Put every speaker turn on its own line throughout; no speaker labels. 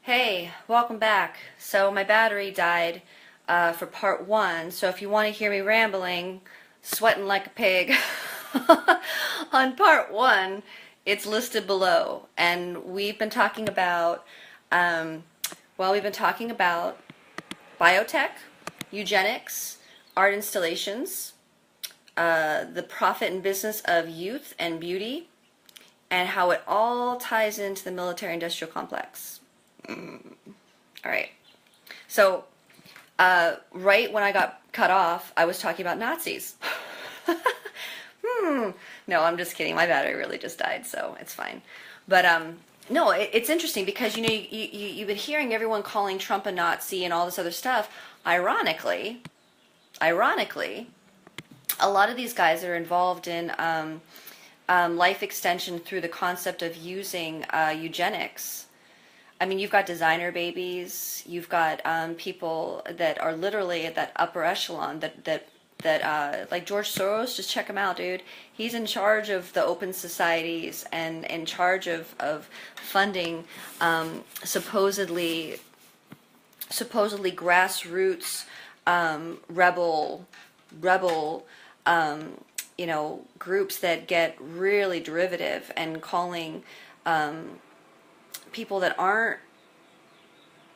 Hey, welcome back. So my battery died for part one, so if you want to hear me rambling, sweating like a pig on part one, it's listed below. And we've been talking about, we've been talking about biotech, eugenics, art installations, the profit and business of youth and beauty, and how it all ties into the military-industrial complex. All right. So, right when I got cut off, I was talking about Nazis. No, I'm just kidding. My battery really just died, so it's fine. But no, it's interesting because you've been hearing everyone calling Trump a Nazi and all this other stuff. Ironically, a lot of these guys are involved in life extension through the concept of using eugenics. I mean, you've got designer babies, you've got people that are literally at that upper echelon that like George Soros, just check him out, dude. He's in charge of the open societies and in charge of funding supposedly grassroots rebel groups that get really derivative and calling people that aren't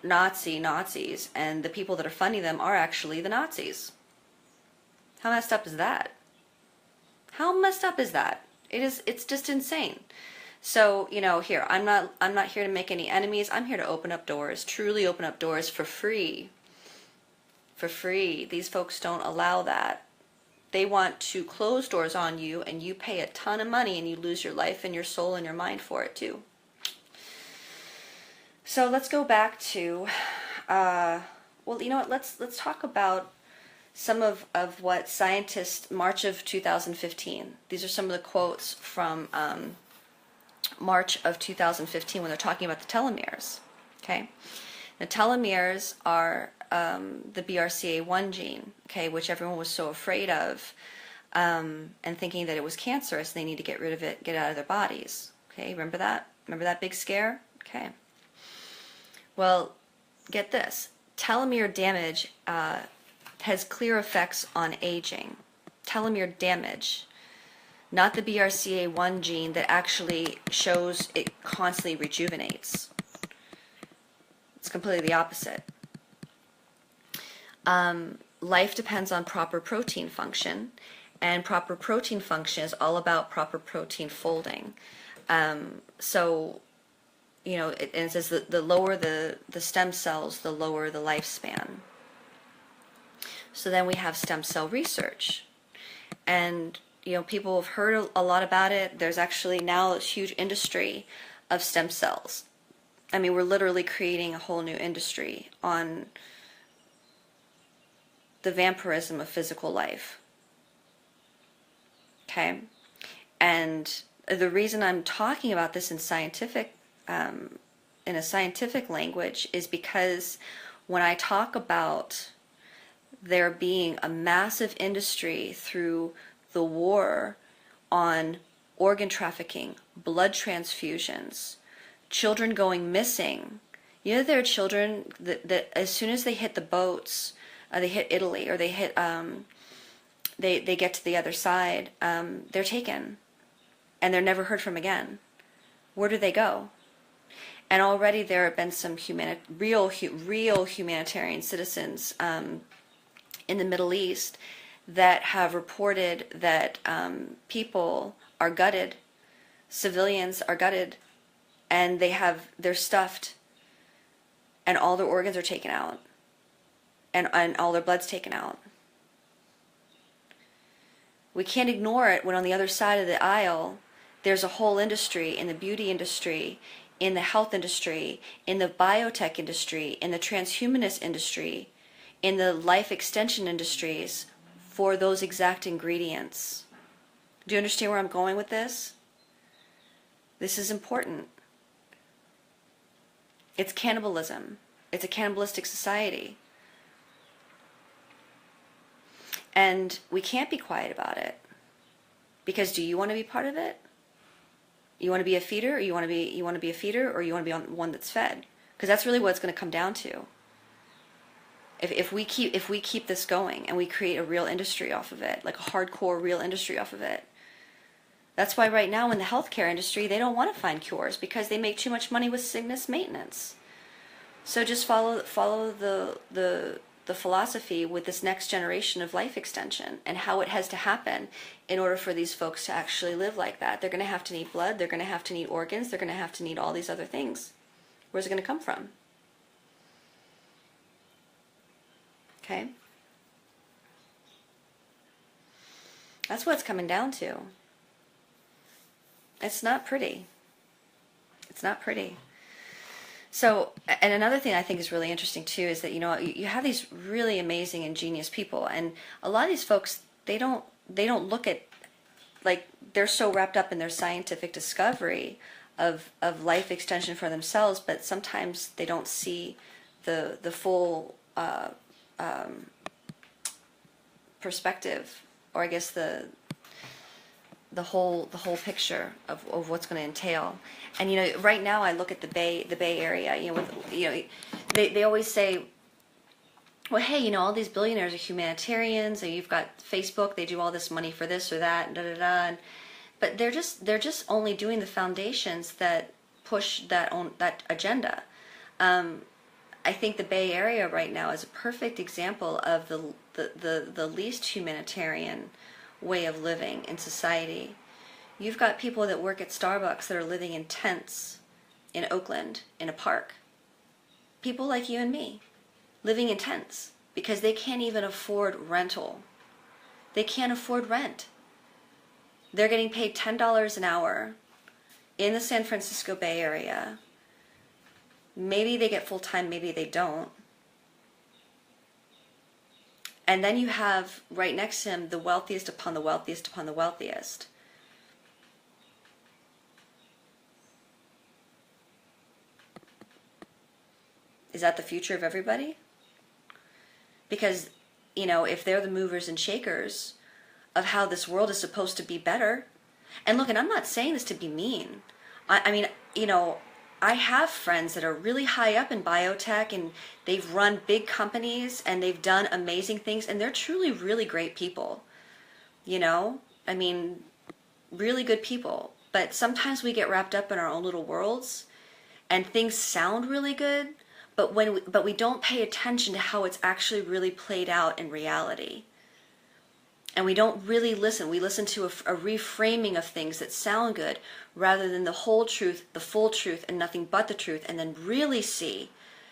Nazis, and the people that are funding them are actually the Nazis. How messed up is that? How messed up is that? It's just insane. So, here, I'm not here to make any enemies. I'm here to open up doors, truly open up doors for free. For free. These folks don't allow that. They want to close doors on you, and you pay a ton of money, and you lose your life and your soul and your mind for it too. So let's go back to, let's talk about some of what scientists, March of 2015. These are some of the quotes from March of 2015 when they're talking about the telomeres. Okay, the telomeres are the BRCA1 gene, okay, which everyone was so afraid of, and thinking that it was cancerous. They need to get rid of it, get it out of their bodies. Okay, remember that? Remember that big scare? Okay. Well, get this. Telomere damage has clear effects on aging. Telomere damage, not the BRCA1 gene that actually shows it constantly rejuvenates. It's completely the opposite. Life depends on proper protein function, and proper protein function is all about proper protein folding. It says that the lower the stem cells, the lower the lifespan. So then we have stem cell research. And, people have heard a lot about it. There's actually now a huge industry of stem cells. I mean, we're literally creating a whole new industry on the vampirism of physical life. Okay? And the reason I'm talking about this in a scientific language is because when I talk about there being a massive industry through the war on organ trafficking, blood transfusions, children going missing. There are children that as soon as they hit the boats, they hit Italy, or they hit, they get to the other side, they're taken, and they're never heard from again. Where do they go? And already there have been some real humanitarian citizens in the Middle East that have reported that people are gutted, civilians are gutted, and they're stuffed, and all their organs are taken out, and all their blood's taken out. We can't ignore it when on the other side of the aisle there's a whole industry in the beauty industry, in the health industry, in the biotech industry, in the transhumanist industry, in the life extension industries for those exact ingredients. Do you understand where I'm going with this? This is important. It's cannibalism. It's a cannibalistic society. And we can't be quiet about it. Because do you want to be part of it? You want to be a feeder, or you want to be a feeder, or you want to be on one that's fed? Because that's really what it's going to come down to. If we keep this going and we create a real industry off of it, like a hardcore real industry off of it. That's why right now in the healthcare industry, they don't want to find cures because they make too much money with sickness maintenance. So just follow the philosophy with this next generation of life extension and how it has to happen in order for these folks to actually live like that. They're going to have to need blood, they're going to have to need organs, they're going to have to need all these other things. Where's it going to come from? Okay? That's what it's coming down to. It's not pretty. It's not pretty. So, and another thing I think is really interesting too is that, you know, you have these really amazing and genius people, and a lot of these folks, they don't look at, like, they're so wrapped up in their scientific discovery of life extension for themselves, but sometimes they don't see the full perspective, or I guess the whole picture of what's going to entail. And you know, right now I look at the Bay Area. You know, they always say, well, hey, you know, all these billionaires are humanitarians, and you've got Facebook. They do all this money for this or that, and da da da. But they're just only doing the foundations that push that agenda. I think the Bay Area right now is a perfect example of the least humanitarian way of living in society. You've got people that work at Starbucks that are living in tents in Oakland in a park. People like you and me living in tents because they can't even afford rental. They can't afford rent. They're getting paid $10 an hour in the San Francisco Bay Area. Maybe they get full-time, maybe they don't. And then you have right next to him the wealthiest upon the wealthiest upon the wealthiest. Is that the future of everybody? Because, you know, if they're the movers and shakers of how this world is supposed to be better, and look, and I'm not saying this to be mean. I mean, you know, I have friends that are really high up in biotech, and they've run big companies and they've done amazing things, and they're truly really great people. You know, I mean, really good people. But sometimes we get wrapped up in our own little worlds, and things sound really good, but we don't pay attention to how it's actually really played out in reality. And we don't really listen. We listen to a reframing of things that sound good rather than the whole truth, the full truth, and nothing but the truth, and then really see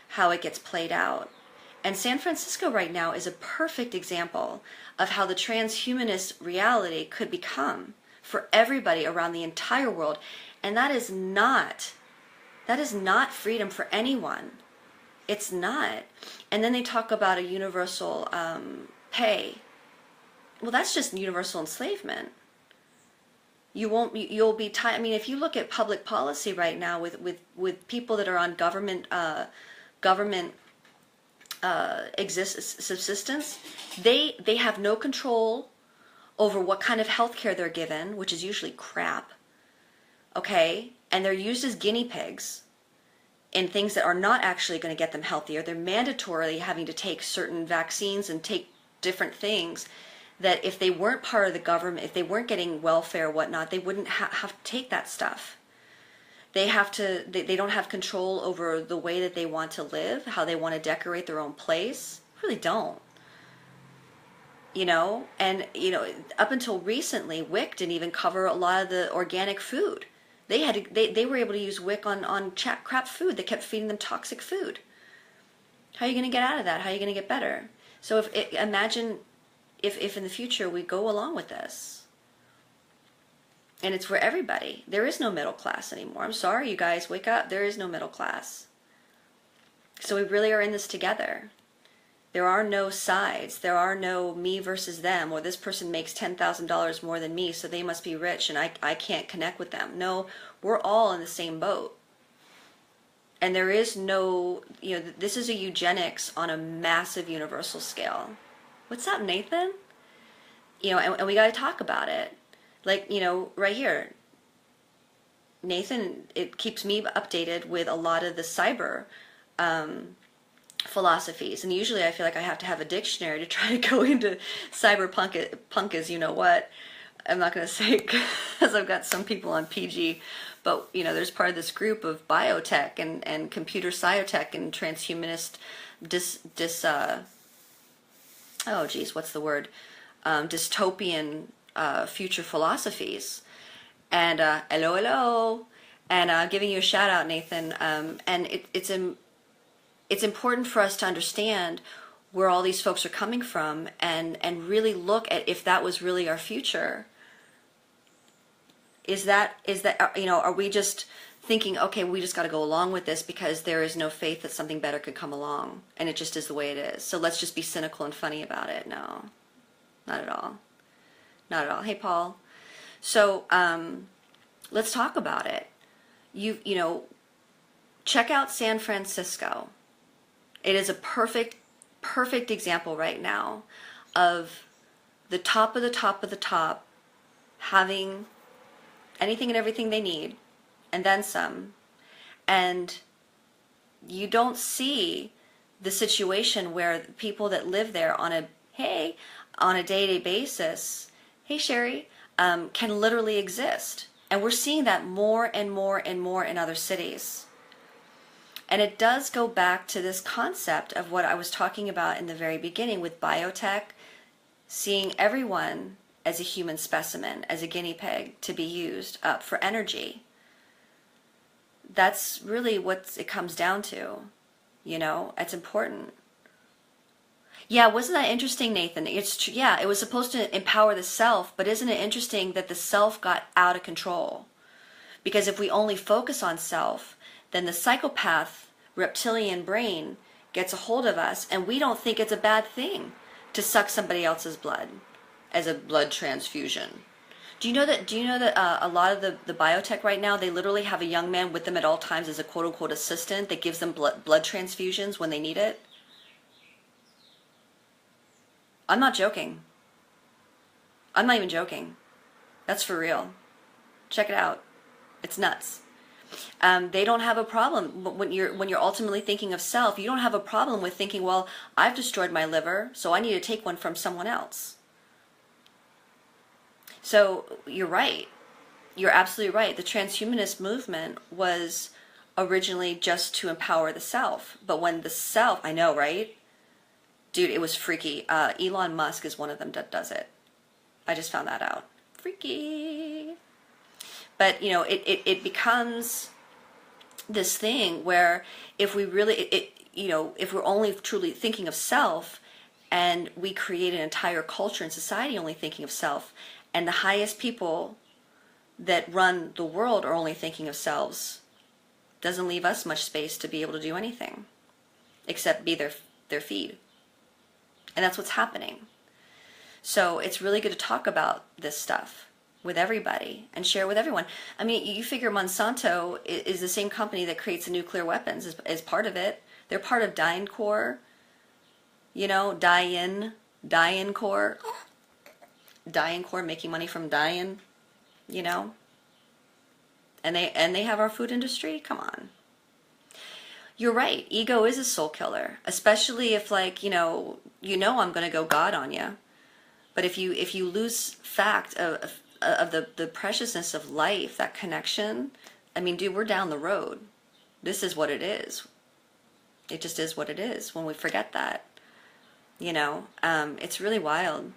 how it gets played out. And San Francisco right now is a perfect example of how the transhumanist reality could become for everybody around the entire world. And that is not freedom for anyone. It's not. And then they talk about a universal pay. Well, that's just universal enslavement. You'll be I mean, if you look at public policy right now with people that are on government subsistence, they have no control over what kind of health care they're given, which is usually crap. Okay? And they're used as guinea pigs in things that are not actually going to get them healthier. They're mandatorily having to take certain vaccines and take different things that if they weren't part of the government, if they weren't getting welfare or whatnot, they wouldn't have to take that stuff. They don't have control over the way that they want to live, how they want to decorate their own place. Really don't. You know, and, you know, up until recently, WIC didn't even cover a lot of the organic food. They were able to use WIC on crap food. They kept feeding them toxic food. How are you going to get out of that? How are you going to get better? So imagine if in the future we go along with this. And it's for everybody. There is no middle class anymore. I'm sorry, you guys, wake up. There is no middle class. So we really are in this together. There are no sides. There are no me versus them, or this person makes $10,000 more than me, so they must be rich and I can't connect with them. No, we're all in the same boat. And there is no, you know, this is a eugenics on a massive universal scale. What's up, Nathan? You know, and we got to talk about it. Like, you know, right here, Nathan, it keeps me updated with a lot of the cyber philosophies, and usually I feel like I have to have a dictionary to try to go into cyberpunk as you know what. I'm not going to say it because I've got some people on PG, but you know, there's part of this group of biotech and computer sciotech and transhumanist oh geez, what's the word? Dystopian future philosophies. And hello, and giving you a shout out, Nathan. And it's important for us to understand where all these folks are coming from, and really look at if that was really our future. Is that you know, are we just thinking, okay, we just got to go along with this because there is no faith that something better could come along, and it just is the way it is, so let's just be cynical and funny about it? No, not at all. Not at all. Hey, Paul. So let's talk about it. You know, check out San Francisco. It is a perfect example right now of the top of the top of the top having anything and everything they need, and then some. And you don't see the situation where the people that live there on a day-to-day basis, hey Sherry, can literally exist. And we're seeing that more and more and more in other cities. And it does go back to this concept of what I was talking about in the very beginning with biotech, seeing everyone as a human specimen, as a guinea pig to be used up for energy. That's really what it comes down to. You know, it's important. Yeah, wasn't that interesting, Nathan? It's true. Yeah, it was supposed to empower the self, but isn't it interesting that the self got out of control? Because if we only focus on self, then the psychopath reptilian brain gets a hold of us, and we don't think it's a bad thing to suck somebody else's blood as a blood transfusion. Do you know that a lot of the biotech right now, they literally have a young man with them at all times as a quote-unquote assistant that gives them blood transfusions when they need it? I'm not joking. I'm not even joking. That's for real. Check it out. It's nuts. They don't have a problem when you're ultimately thinking of self. You don't have a problem with thinking, well, I've destroyed my liver, so I need to take one from someone else. So you're right. You're absolutely right. The transhumanist movement was originally just to empower the self. But when the self, I know, right? Dude, it was freaky. Elon Musk is one of them that does it. I just found that out. Freaky. But, you know, it becomes this thing where if we really, you know, if we're only truly thinking of self, and we create an entire culture and society only thinking of self, and the highest people that run the world are only thinking of selves, doesn't leave us much space to be able to do anything except be their feed. And that's what's happening. So it's really good to talk about this stuff with everybody and share with everyone. I mean, you figure Monsanto is the same company that creates the nuclear weapons as part of it. They're part of DynCorp, you know, DynCorp. DynCorp, making money from dying, you know. And they have our food industry. Come on. You're right. Ego is a soul killer, especially if, like, you know I'm going to go God on you. But if you lose fact of the preciousness of life, that connection, I mean, dude, we're down the road. This is what it is. It just is what it is when we forget that. You know, it's really wild.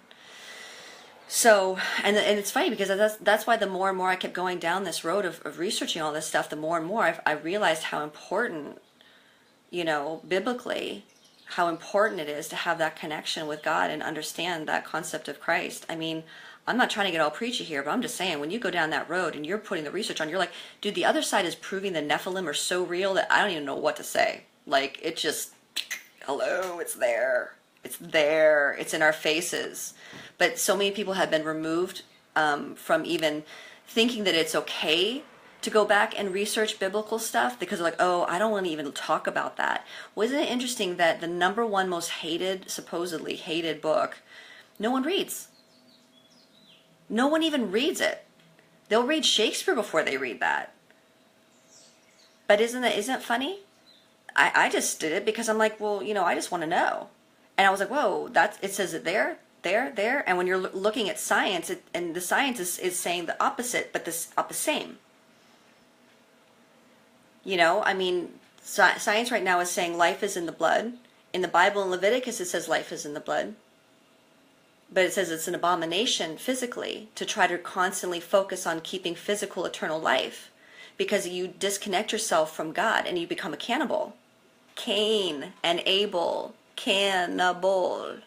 So, and it's funny because that's why the more and more I kept going down this road of researching all this stuff, the more and more I realized how important, you know, biblically, how important it is to have that connection with God and understand that concept of Christ. I mean, I'm not trying to get all preachy here, but I'm just saying, when you go down that road and you're putting the research on, you're like, dude, the other side is proving the Nephilim are so real that I don't even know what to say. Like, it just, hello, it's there. It's there. It's in our faces. But so many people have been removed from even thinking that it's okay to go back and research biblical stuff because they're like, oh, I don't want to even talk about that. Wasn't it interesting that the number one most hated, supposedly hated book, no one reads? No one even reads it. They'll read Shakespeare before they read that. But isn't it funny? I just did it because I'm like, well, I just want to know. And I was like, whoa, it says it there, there. And when you're looking at science, and the science is saying the opposite, but this same. I mean, science right now is saying life is in the blood. In the Bible, in Leviticus, it says life is in the blood. But it says it's an abomination physically to try to constantly focus on keeping physical eternal life, because you disconnect yourself from God and you become a cannibal. Cain and Abel, cannibal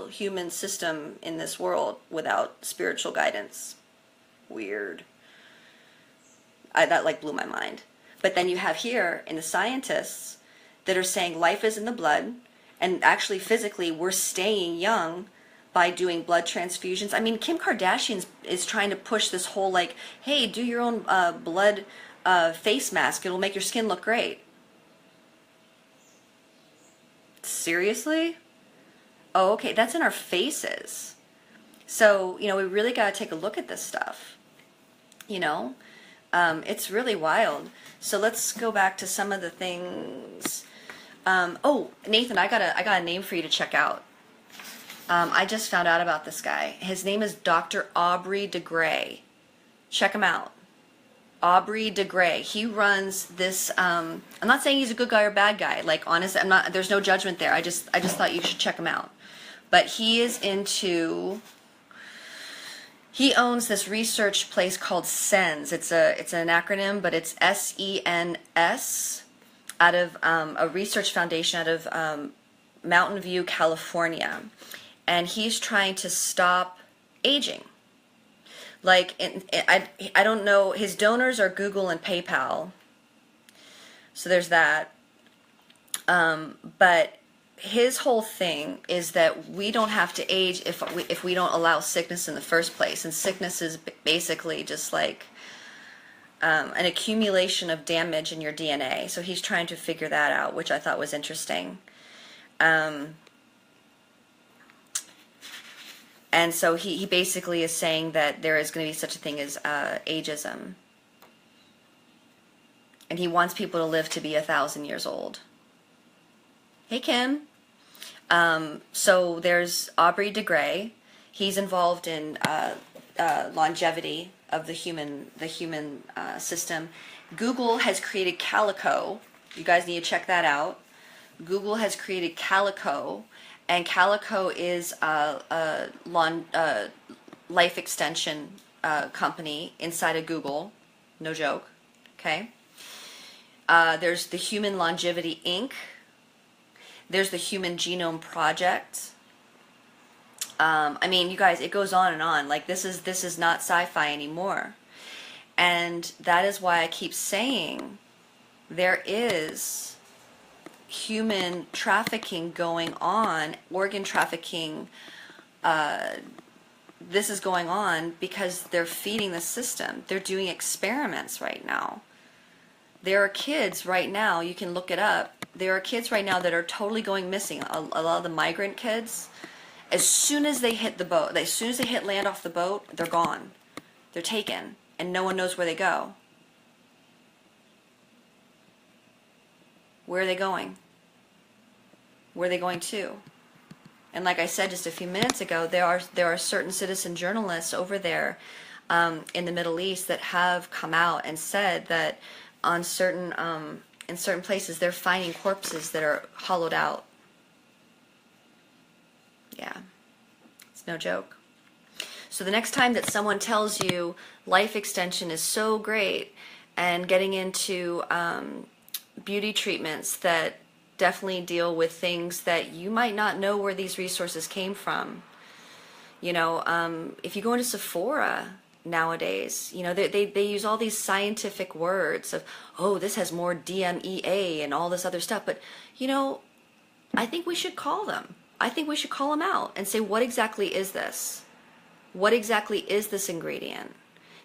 human system in this world without spiritual guidance. Weird. That like blew my mind. But then you have here in the scientists that are saying life is in the blood, and actually physically we're staying young by doing blood transfusions. I mean, Kim Kardashian is trying to push this whole like, hey, do your own blood face mask. It'll make your skin look great. Seriously? Oh, okay, that's in our faces. So, we really got to take a look at this stuff. It's really wild. So let's go back to some of the things. Oh, Nathan, I got a name for you to check out. I just found out about this guy. His name is Dr. Aubrey de Grey. Check him out. Aubrey de Grey. He runs this. I'm not saying he's a good guy or bad guy. Like, honestly, there's no judgment there. I just thought you should check him out. But he is into. He owns this research place called SENS. It's an acronym, but it's SENS, out of a research foundation out of Mountain View, California, and he's trying to stop aging. Like, I don't know. His donors are Google and PayPal, so there's that. But his whole thing is that we don't have to age if we don't allow sickness in the first place, and sickness is basically just like an accumulation of damage in your DNA. So he's trying to figure that out, which I thought was interesting. And so he basically is saying that there is going to be such a thing as ageism, and he wants people to live to be 1,000 years old. Hey, Kim. So there's Aubrey de Grey. He's involved in longevity of the human system. Google has created Calico. You guys need to check that out. Google has created Calico, and Calico is a life extension company inside of Google. No joke. Okay. There's the Human Longevity Inc. There's the Human Genome Project. I mean, you guys, it goes on and on. Like, this is not sci-fi anymore. And that is why I keep saying there is human trafficking going on, organ trafficking. This is going on because they're feeding the system. They're doing experiments right now. There are kids right now, you can look it up, there are kids right now that are totally going missing. A lot of the migrant kids, as soon as they hit the boat, as soon as they hit land off the boat, they're gone. They're taken, and no one knows where they go. Where are they going? Where are they going to? And like I said just a few minutes ago, there are certain citizen journalists over there in the Middle East that have come out and said that on in certain places they're finding corpses that are hollowed out. Yeah, it's no joke. So the next time that someone tells you life extension is so great, and getting into beauty treatments that definitely deal with things that you might not know where these resources came from. If you go into Sephora nowadays, they use all these scientific words of, oh, this has more DMEA and all this other stuff. But, I think we should call them. I think we should call them out and say, what exactly is this? What exactly is this ingredient?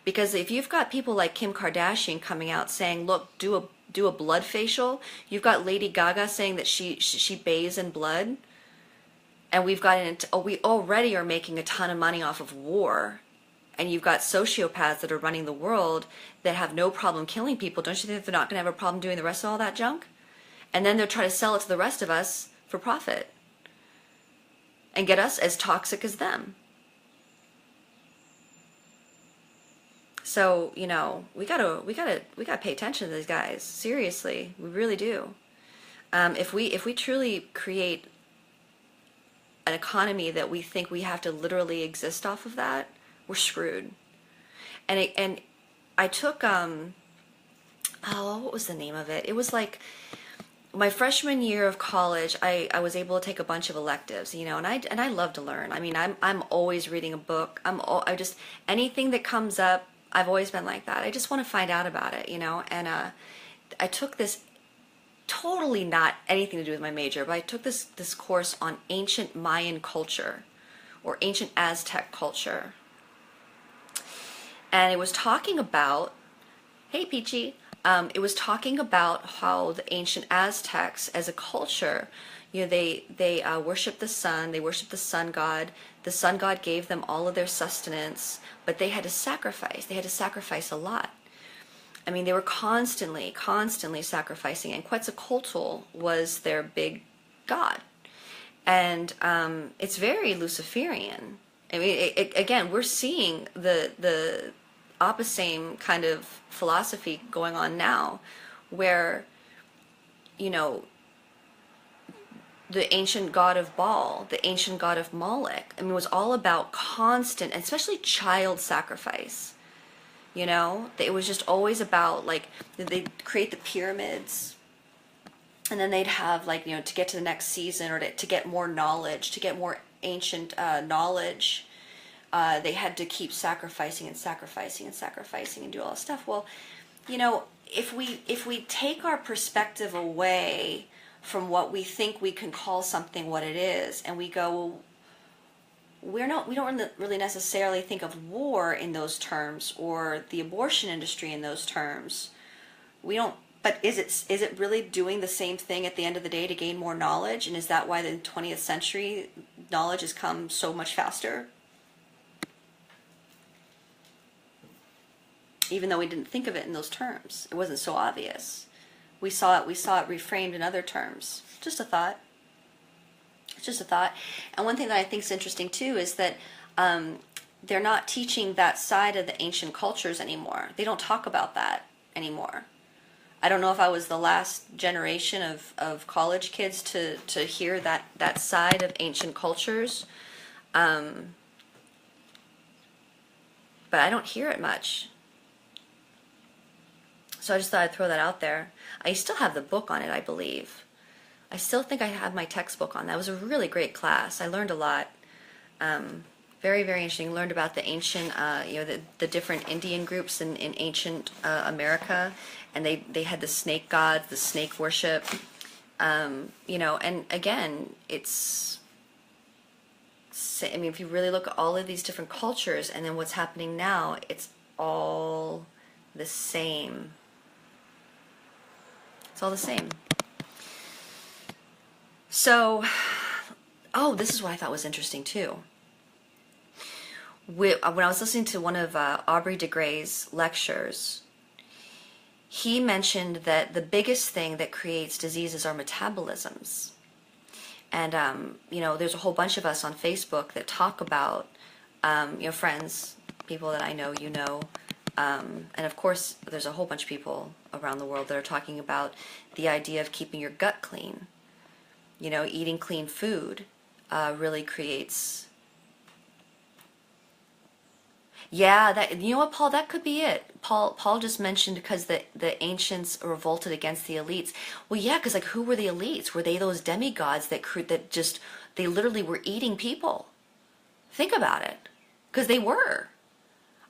Because if you've got people like Kim Kardashian coming out saying, look, do a blood facial. You've got Lady Gaga saying that she bathes in blood. And we already are making a ton of money off of war. And you've got sociopaths that are running the world that have no problem killing people. Don't you think they're not going to have a problem doing the rest of all that junk? And then they'll try to sell it to the rest of us for profit and get us as toxic as them. So, you know, we gotta pay attention to these guys. Seriously, we really do. If we truly create an economy that we think we have to literally exist off of that, we're screwed. And I took what was the name of it? It was like my freshman year of college. I was able to take a bunch of electives, you know, and I love to learn. I mean, I'm always reading a book. I just, anything that comes up, I've always been like that. I just want to find out about it, you know. And I took this, totally not anything to do with my major, but I took this course on ancient Mayan culture or ancient Aztec culture. And it was talking about, hey Peachy, it was talking about how the ancient Aztecs as a culture, you know, they worshiped the sun, they worshiped the sun god. The sun god gave them all of their sustenance, but they had to sacrifice. They had to sacrifice a lot. I mean, they were constantly sacrificing, and Quetzalcoatl was their big god. And it's very Luciferian. I mean, again, we're seeing the opposite kind of philosophy going on now, where, you know, the ancient god of Baal, the ancient god of Moloch, I mean, it was all about constant, especially child sacrifice. You know, it was just always about, like, they'd create the pyramids, and then they'd have, like, you know, to get to the next season, or to get more knowledge, to get more ancient knowledge, they had to keep sacrificing and sacrificing and sacrificing and do all this stuff. Well, you know, if we take our perspective away from what we think we can call something what it is, and we go, well, we don't really necessarily think of war in those terms, or the abortion industry in those terms. We don't. But is it really doing the same thing at the end of the day to gain more knowledge? And is that why the 20th century knowledge has come so much faster? Even though we didn't think of it in those terms, it wasn't so obvious. We saw it reframed in other terms. Just a thought. It's just a thought. And one thing that I think is interesting too is that they're not teaching that side of the ancient cultures anymore. They don't talk about that anymore. I don't know if I was the last generation of college kids to hear that side of ancient cultures. But I don't hear it much. So I just thought I'd throw that out there. I still have the book on it, I believe. I still think I have my textbook on that. It was a really great class. I learned a lot. Very, very interesting. Learned about the ancient, you know, the different Indian groups in ancient America. And they had the snake gods, the snake worship. You know, and again, I mean, if you really look at all of these different cultures and then what's happening now, it's all the same. It's all the same. So, this is what I thought was interesting too. When I was listening to one of Aubrey de Grey's lectures, he mentioned that the biggest thing that creates diseases are metabolisms. And, you know, there's a whole bunch of us on Facebook that talk about, you know, friends, people that I know, you know, and of course, there's a whole bunch of people around the world that are talking about the idea of keeping your gut clean. You know, eating clean food really creates. Yeah, that, you know what, Paul, that could be it. Paul just mentioned because the ancients revolted against the elites. Well, yeah, because like, who were the elites? Were they those demigods that just, they literally were eating people? Think about it, because they were.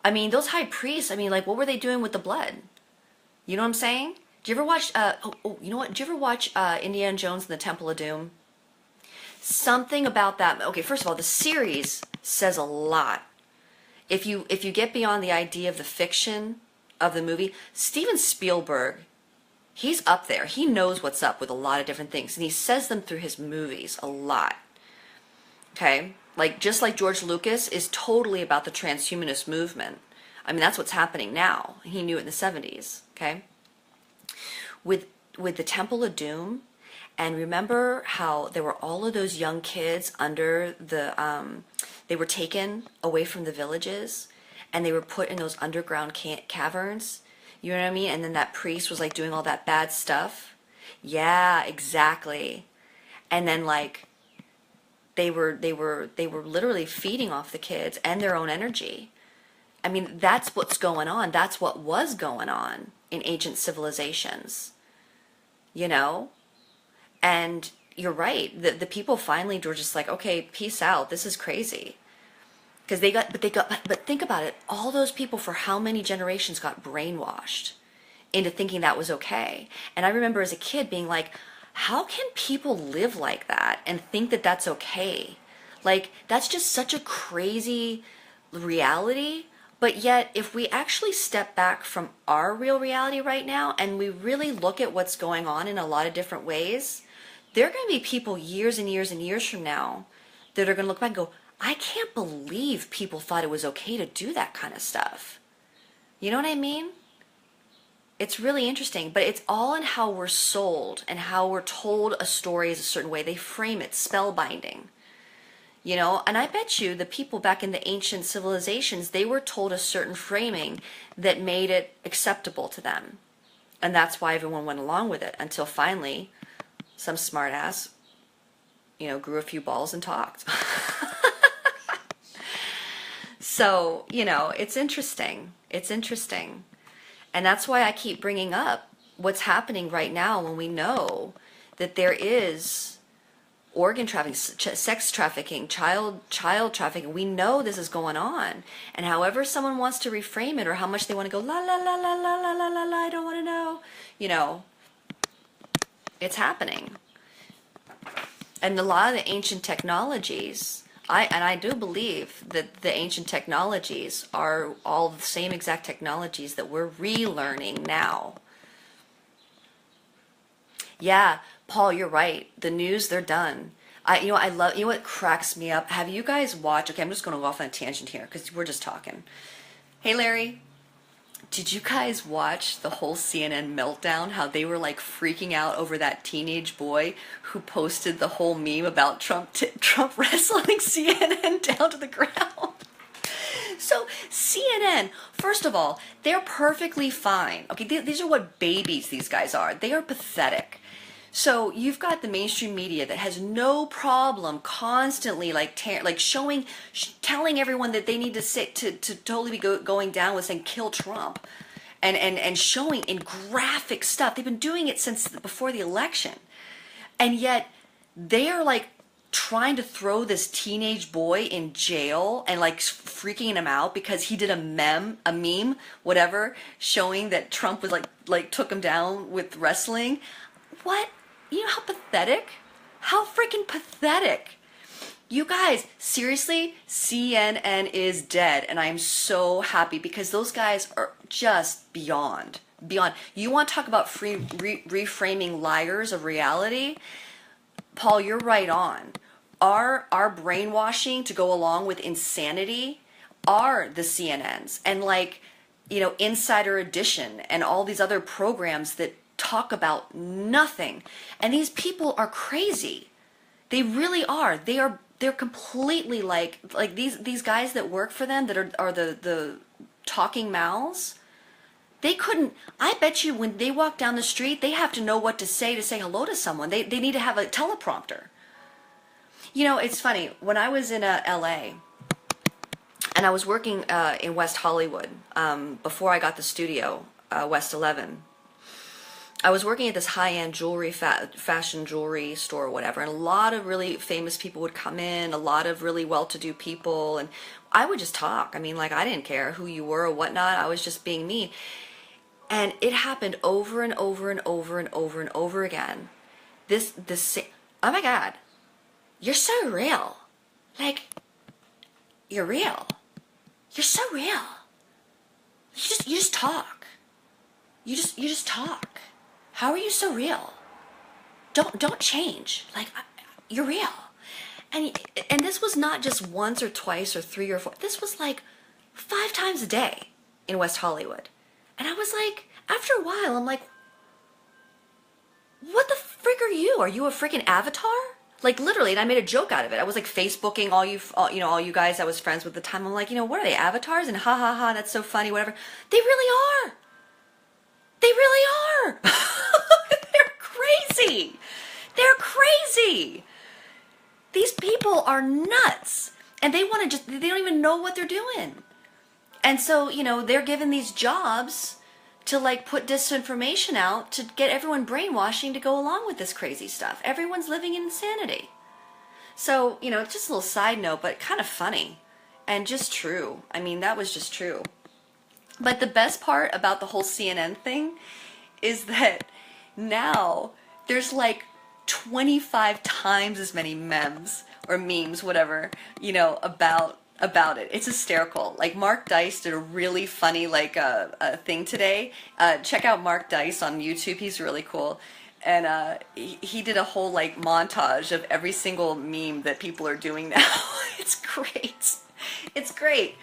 I mean, those high priests, I mean, like, what were they doing with the blood? You know what I'm saying? Did you ever watch, you know what? Did you ever watch Indiana Jones and the Temple of Doom? Something about that. Okay, first of all, the series says a lot. If you get beyond the idea of the fiction of the movie, Steven Spielberg, he's up there. He knows what's up with a lot of different things, and he says them through his movies a lot. Okay? Like, just like George Lucas is totally about the transhumanist movement. I mean, that's what's happening now. He knew it in the 70s, okay? With the Temple of Doom, And remember how there were all of those young kids under the, they were taken away from the villages and they were put in those underground caverns. You know what I mean? And then that priest was like doing all that bad stuff. Yeah, exactly. And then like they were literally feeding off the kids and their own energy. I mean, that's what's going on. That's what was going on in ancient civilizations. You know? And you're right. The people finally were just like, okay, peace out. This is crazy. Because but think about it. All those people for how many generations got brainwashed into thinking that was okay. And I remember as a kid being like, how can people live like that and think that that's okay? Like, that's just such a crazy reality. But yet, if we actually step back from our real reality right now and we really look at what's going on in a lot of different ways, there are going to be people years and years and years from now that are going to look back and go, I can't believe people thought it was okay to do that kind of stuff. You know what I mean? It's really interesting, but it's all in how we're sold and how we're told a story is a certain way. They frame it, spellbinding. You know, and I bet you the people back in the ancient civilizations, they were told a certain framing that made it acceptable to them. And that's why everyone went along with it until finally some smartass, you know, grew a few balls and talked. So, you know, it's interesting. It's interesting. And that's why I keep bringing up what's happening right now when we know that there is organ trafficking, sex trafficking, child trafficking. We know this is going on. And however someone wants to reframe it or how much they want to go, la, la, la, la, la, la, la, la, la, I don't want to know, you know, it's happening. And a lot of the ancient technologies, I do believe that the ancient technologies are all the same exact technologies that we're relearning now. Yeah, Paul, you're right. The news, they're done. I love, you know what cracks me up? Have you guys watched, okay, I'm just going to go off on a tangent here because we're just talking. Hey, Larry, did you guys watch the whole CNN meltdown? How they were like freaking out over that teenage boy who posted the whole meme about Trump wrestling CNN down to the ground? So CNN, first of all, they're perfectly fine. Okay, these are what babies these guys are. They are pathetic. So you've got the mainstream media that has no problem constantly telling everyone that they need to totally be going down with saying kill Trump, and showing in graphic stuff. They've been doing it since before the election, and yet they are like trying to throw this teenage boy in jail and like freaking him out because he did a meme, whatever, showing that Trump was like took him down with wrestling. What? You know how pathetic? How freaking pathetic. You guys, seriously, CNN is dead, and I am so happy because those guys are just beyond. You want to talk about reframing liars of reality? Paul, you're right on. Our brainwashing to go along with insanity are the CNNs and Insider Edition and all these other programs that talk about nothing. And these people are crazy. They really are. They're completely like these guys that work for them that are the talking mouths. They couldn't, I bet you when they walk down the street, they have to know what to say hello to someone. They need to have a teleprompter. You know, it's funny. When I was in LA and I was working in West Hollywood before I got the studio, West 11, I was working at this high-end jewelry, fashion jewelry store or whatever, and a lot of really famous people would come in, a lot of really well-to-do people, and I would just talk. I mean, I didn't care who you were or whatnot. I was just being me. And it happened over and over and over and over and over again. This, oh my God, you're so real. You're real. You're so real. You just talk. You just talk. How are you so real? Don't change. You're real. And this was not just once or twice or 3 or 4. This was 5 times a day in West Hollywood. And I was after a while, I'm like, what the frick are you? you? Are you a freaking avatar? Like literally, and I made a joke out of it. I was like Facebooking all you guys I was friends with at the time. I'm like, what are they, avatars? And ha ha ha, that's so funny, whatever. They really are. They really are. They're crazy. They're crazy. These people are nuts. And they want to they don't even know what they're doing. And so, they're given these jobs to like put disinformation out to get everyone brainwashing to go along with this crazy stuff. Everyone's living in insanity. So, just a little side note, but kind of funny and just true. I mean, that was just true. But the best part about the whole CNN thing is that now there's like 25 times as many memes or memes, whatever, about it. It's hysterical. Like Mark Dice did a really funny a thing today. Check out Mark Dice on YouTube. He's really cool. And he did a whole like montage of every single meme that people are doing now. It's great. It's great.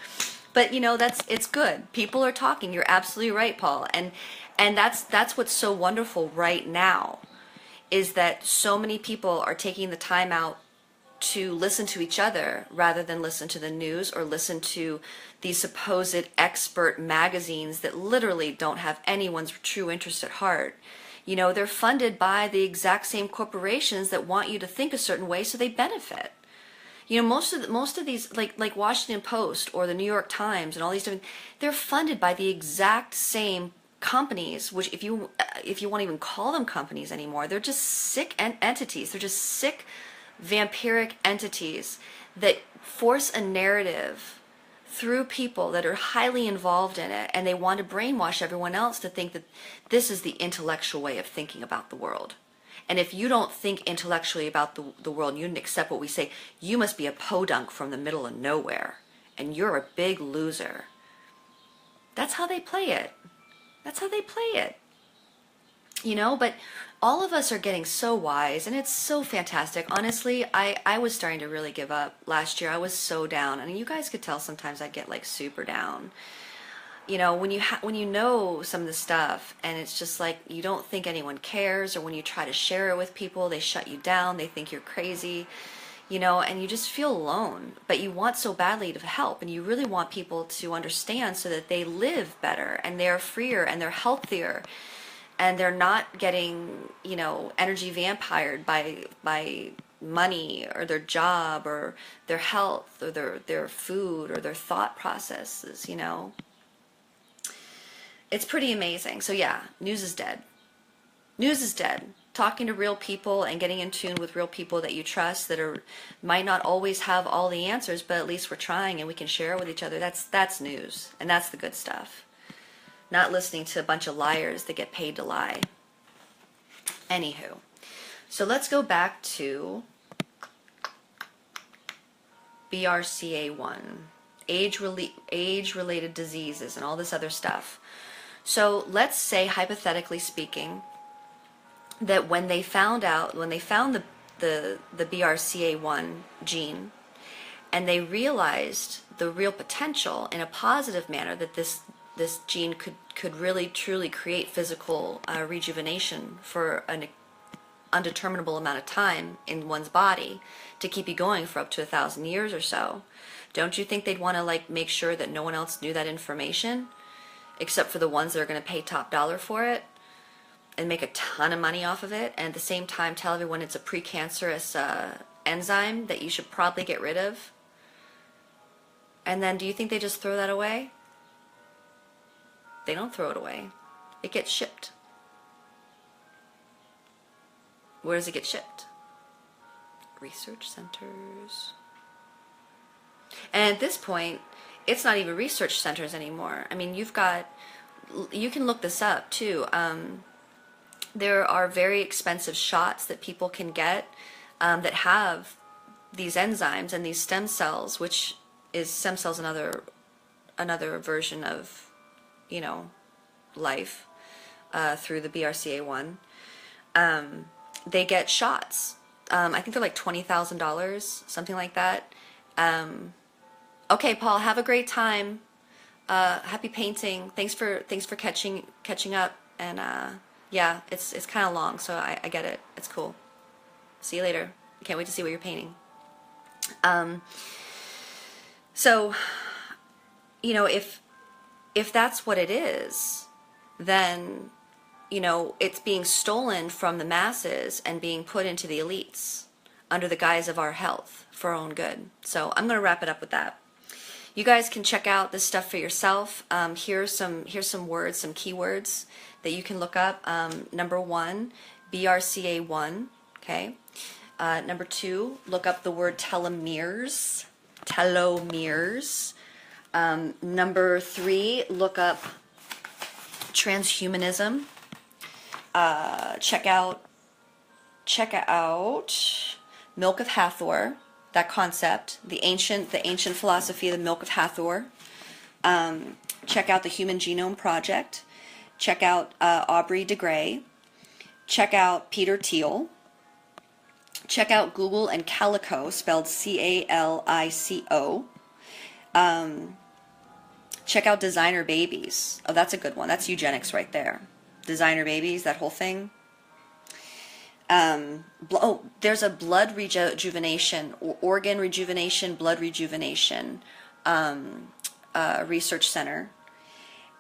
But it's good. People are talking. You're absolutely right, Paul. And that's what's so wonderful right now, is that so many people are taking the time out to listen to each other rather than listen to the news or listen to these supposed expert magazines that literally don't have anyone's true interest at heart. They're funded by the exact same corporations that want you to think a certain way so they benefit. Most of these, like Washington Post or the New York Times and all these different, they're funded by the exact same companies, which if you want to even call them companies anymore, they're just sick entities. They're just sick, vampiric entities that force a narrative through people that are highly involved in it, and they want to brainwash everyone else to think that this is the intellectual way of thinking about the world. And if you don't think intellectually about the world, you didn't accept what we say, you must be a podunk from the middle of nowhere, and you're a big loser. That's how they play it. That's how they play it. But all of us are getting so wise, and it's so fantastic. Honestly, I was starting to really give up last year. I was so down. I mean, you guys could tell sometimes I get like super down. When you know some of the stuff, and it's just like you don't think anyone cares, or when you try to share it with people, they shut you down. They think you're crazy, and you just feel alone. But you want so badly to help, and you really want people to understand so that they live better, and they're freer, and they're healthier, and they're not getting, energy vampired by money or their job or their health or their food or their thought processes, It's pretty amazing. So yeah, news is dead. News is dead. Talking to real people and getting in tune with real people that you trust that might not always have all the answers, but at least we're trying and we can share it with each other. That's news, and that's the good stuff. Not listening to a bunch of liars that get paid to lie. Anywho, so let's go back to BRCA1, age-related diseases and all this other stuff. So let's say, hypothetically speaking, that when they found the BRCA1 gene, and they realized the real potential in a positive manner that this gene could really truly create physical rejuvenation for an undeterminable amount of time in one's body to keep you going for up to 1,000 years or so, don't you think they'd want to make sure that no one else knew that information, except for the ones that are going to pay top dollar for it and make a ton of money off of it, and at the same time tell everyone it's a precancerous enzyme that you should probably get rid of? And then do you think they just throw that away? They don't throw it away. It gets shipped. Where does it get shipped? Research centers. And at this point, it's not even research centers anymore. I mean, you can look this up too. There are very expensive shots that people can get that have these enzymes and these stem cells, which is stem cells another version of, life through the BRCA1. They get shots. I think they're like $20,000, something like that. Okay, Paul, have a great time. Happy painting. Thanks for catching up. And yeah, it's kind of long, so I get it. It's cool. See you later. I can't wait to see what you're painting. So, you know, if that's what it is, then, you know, it's being stolen from the masses and being put into the elites under the guise of our health for our own good. So I'm going to wrap it up with that. You guys can check out this stuff for yourself. Here's some words, some keywords that you can look up. Number 1, BRCA1. Okay. Number 2, look up the word telomeres. Telomeres. Number 3, look up transhumanism. Check out Milk of Hathor, that concept, the ancient philosophy of the Milk of Hathor. Check out the Human Genome Project. Check out Aubrey de Grey. Check out Peter Thiel. Check out Google and Calico, spelled CALICO. Check out Designer Babies. Oh, that's a good one. That's eugenics right there. Designer Babies, that whole thing. There's a blood rejuvenation, organ rejuvenation, blood rejuvenation research center.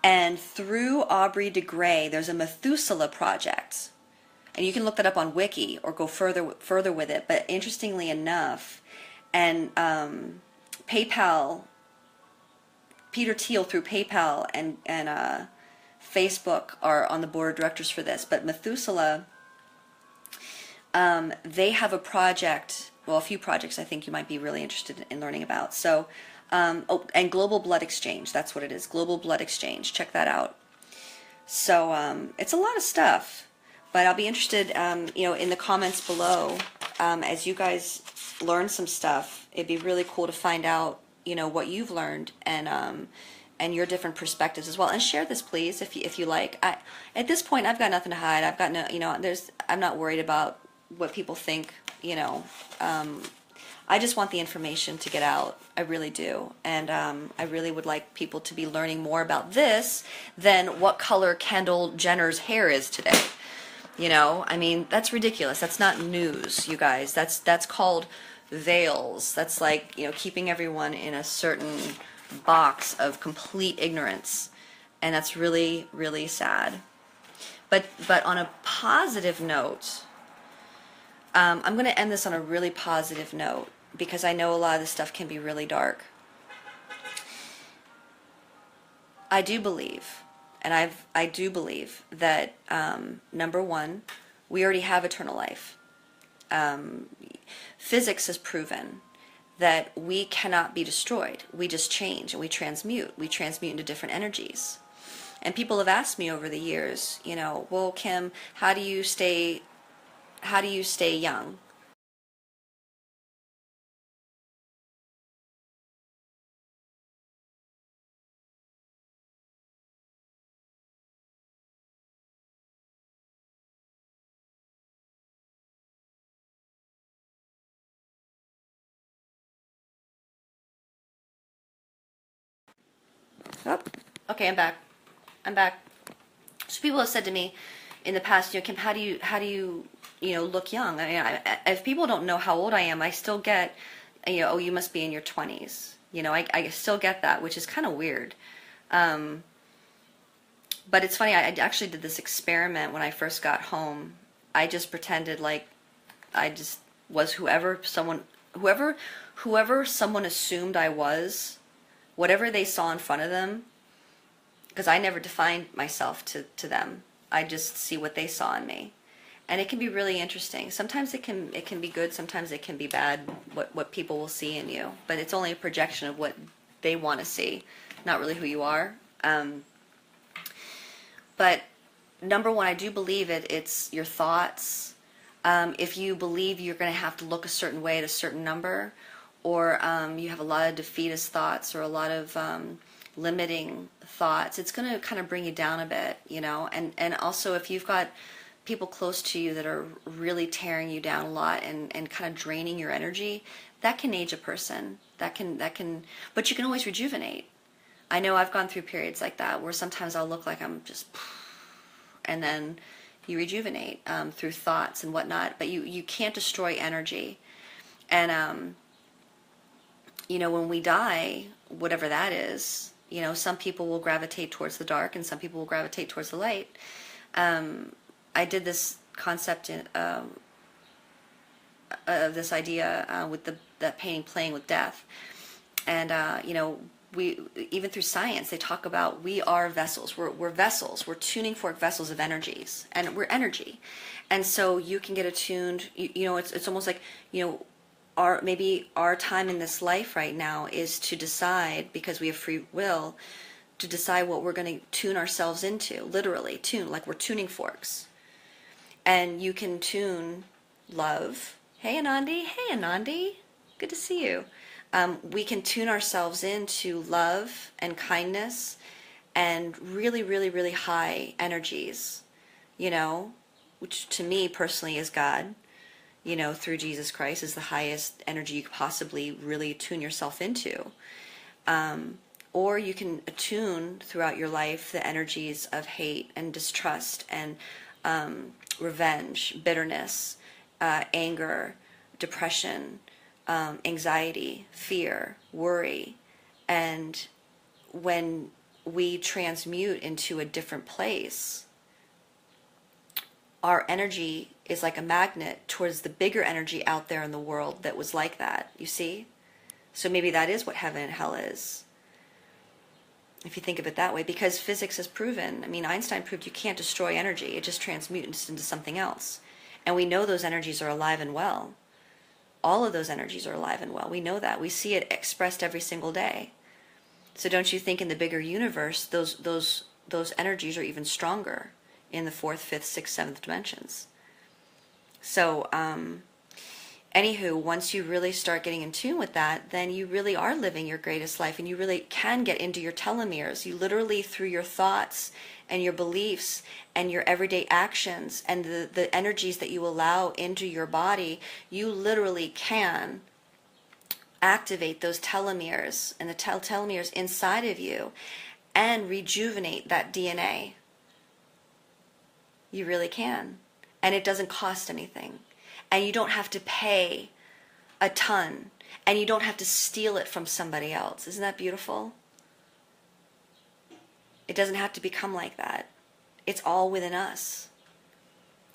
And through Aubrey de Grey, there's a Methuselah project. And you can look that up on Wiki or go further with it. But interestingly enough, and PayPal, Peter Thiel through PayPal and Facebook are on the board of directors for this. But Methuselah, they have a project, well, a few projects I think you might be really interested in learning about. So, and Global Blood Exchange, that's what it is, Global Blood Exchange. Check that out. So it's a lot of stuff, but I'll be interested, you know, in the comments below as you guys learn some stuff. It'd be really cool to find out, you know, what you've learned and your different perspectives as well. And share this, please, if you like. At this point, I've got nothing to hide. I've got no, you know, I'm not worried about what people think, you know. I just want the information to get out. I really do. And I really would like people to be learning more about this than what color Kendall Jenner's hair is today. You know, I mean, that's ridiculous. That's not news, you guys. That's called veils. That's like, you know, keeping everyone in a certain box of complete ignorance. And that's really, really sad. But on a positive note, I'm going to end this on a really positive note, because I know a lot of this stuff can be really dark. I do believe, and I do believe that, number 1, we already have eternal life. Physics has proven that we cannot be destroyed. We just change and we transmute. We transmute into different energies. And people have asked me over the years, you know, well, Kim, how do you stay young? Oh, okay, I'm back. So people have said to me in the past, you know, Kim, how do you look young? I mean, if people don't know how old I am, I still get, you know, oh, you must be in your 20s. You know, I still get that, which is kind of weird. But it's funny, I actually did this experiment when I first got home. I just pretended like I just was whoever someone assumed I was, whatever they saw in front of them, because I never defined myself to them. I just see what they saw in me. And it can be really interesting. Sometimes it can be good, sometimes it can be bad, what people will see in you. But it's only a projection of what they want to see, not really who you are. But number 1, I do believe it's your thoughts. If you believe you're going to have to look a certain way at a certain number, or you have a lot of defeatist thoughts or a lot of limiting thoughts, it's going to kind of bring you down a bit, you know. And also, if you've got people close to you that are really tearing you down a lot and kind of draining your energy, that can age a person. That can, but you can always rejuvenate. I know I've gone through periods like that where sometimes I'll look like I'm just, and then, You rejuvenate through thoughts and whatnot, but you can't destroy energy. And, when we die, whatever that is, some people will gravitate towards the dark and some people will gravitate towards the light. I did this concept of this idea with that painting, Playing with Death. And, we, even through science, they talk about we are vessels. We're vessels. We're tuning fork vessels of energies, and we're energy. And so you can get attuned. It's almost like maybe our time in this life right now is to decide, because we have free will, to decide what we're going to tune ourselves into. Literally tune, like we're tuning forks. And you can tune love. Hey Anandi, good to see you. We can tune ourselves into love and kindness and really, really, really high energies, which to me personally is God, through Jesus Christ is the highest energy you could possibly really tune yourself into. Or you can attune throughout your life the energies of hate and distrust and revenge, bitterness, anger, depression, anxiety, fear, worry. And when we transmute into a different place, our energy is like a magnet towards the bigger energy out there in the world that was like that, you see? So maybe that is what heaven and hell is, if you think of it that way, because physics has proven, Einstein proved you can't destroy energy, it just transmutes into something else. And we know those energies are alive and well. All of those energies are alive and well. We know that. We see it expressed every single day. So don't you think in the bigger universe, those energies are even stronger in the 4th, 5th, 6th, 7th dimensions? So, anywho, once you really start getting in tune with that, then you really are living your greatest life, and you really can get into your telomeres. You literally, through your thoughts and your beliefs and your everyday actions and the energies that you allow into your body, you literally can activate those telomeres and the telomeres inside of you and rejuvenate that DNA. You really can. And it doesn't cost anything. And you don't have to pay a ton. And you don't have to steal it from somebody else. Isn't that beautiful? It doesn't have to become like that. It's all within us.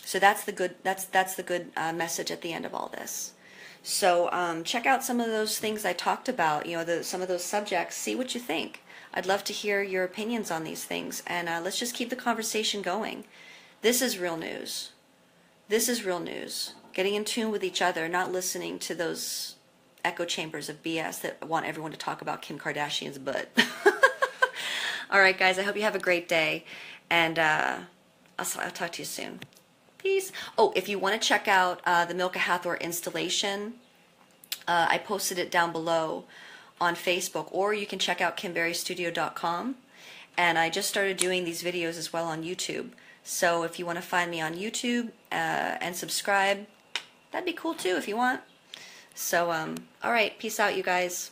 So that's the good. That's the good message at the end of all this. So check out some of those things I talked about. Some of those subjects. See what you think. I'd love to hear your opinions on these things, and let's just keep the conversation going. This is real news. This is real news. Getting in tune with each other, not listening to those echo chambers of BS that want everyone to talk about Kim Kardashian's butt. All right, guys, I hope you have a great day, and I'll talk to you soon. Peace. Oh, if you want to check out the Milk of Hathor installation, I posted it down below on Facebook, or you can check out kimberrystudio.com, and I just started doing these videos as well on YouTube. So if you want to find me on YouTube and subscribe, that'd be cool too if you want. So, all right, peace out, you guys.